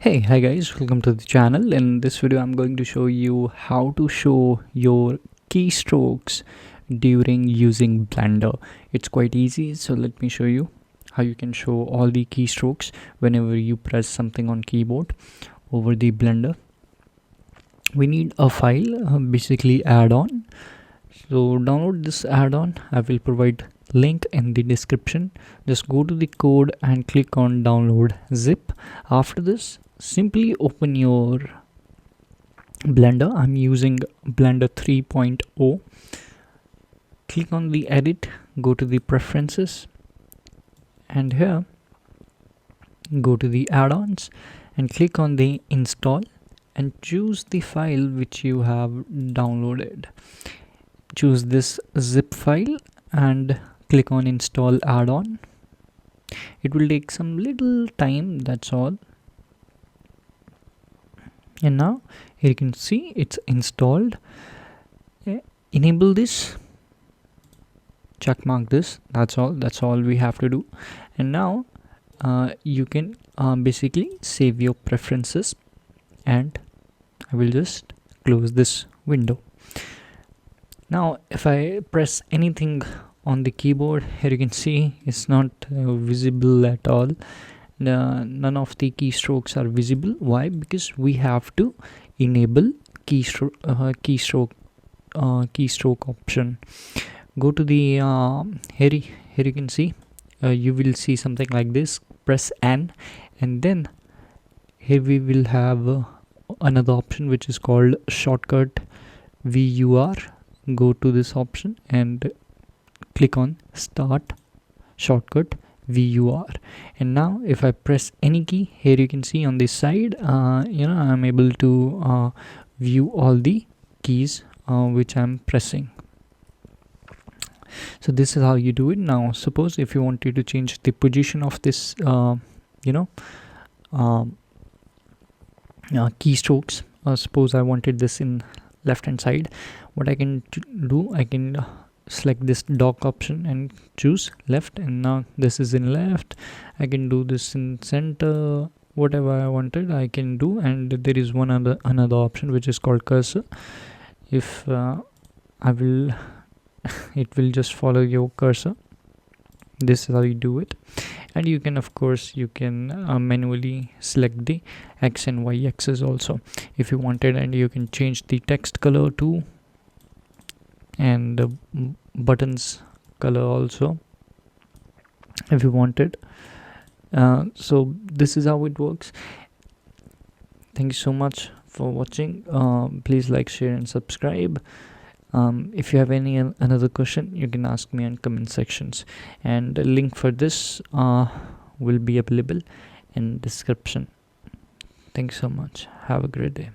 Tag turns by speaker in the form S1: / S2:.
S1: Hi guys, welcome to the channel. In this video I'm going to show you how to show your keystrokes during using Blender. It's quite easy, so let me show you how you can show all the keystrokes whenever you press something on keyboard over the Blender. We need a file, basically add-on. So download this add-on. I will provide link in the description. Just go to the code and click on download zip. After this, simply open your Blender. I'm using Blender 3.0. Click on the edit, go to the preferences, and here go to the add-ons and click on the install and choose the file which you have downloaded. Choose this zip file and click on install add-on. It will take some little time, that's all. And now here you can see it's installed. Enable this, check mark this, that's all we have to do. And now you can basically save your preferences, and I will just close this window. Now if I press anything on the keyboard, here you can see it's not visible at all. None of the keystrokes are visible. Why? Because we have to enable keystroke option. Go to the here you can see you will see something like this. Press N, and then here we will have another option which is called shortcut VUR. Go to this option and click on start shortcut VUR. And now if I press any key, here you can see on this side I'm able to view all the keys which I'm pressing. So this is how you do it. Now suppose if you wanted to change the position of this keystrokes, suppose I wanted this in left hand side, what I can do, I can select this dock option and choose left, and now this is in left. I can do this in center, whatever I wanted I can do. And there is another option which is called cursor. If I will it will just follow your cursor. This is how you do it. And you can, of course, you can manually select the X and Y axis also if you wanted, and you can change the text color too, and the buttons color also if you wanted. So this is how it works. Thank you so much for watching. Please like, share and subscribe. If you have any another question, you can ask me in comment sections, and the link for this will be available in description. Thank you so much. Have a great day.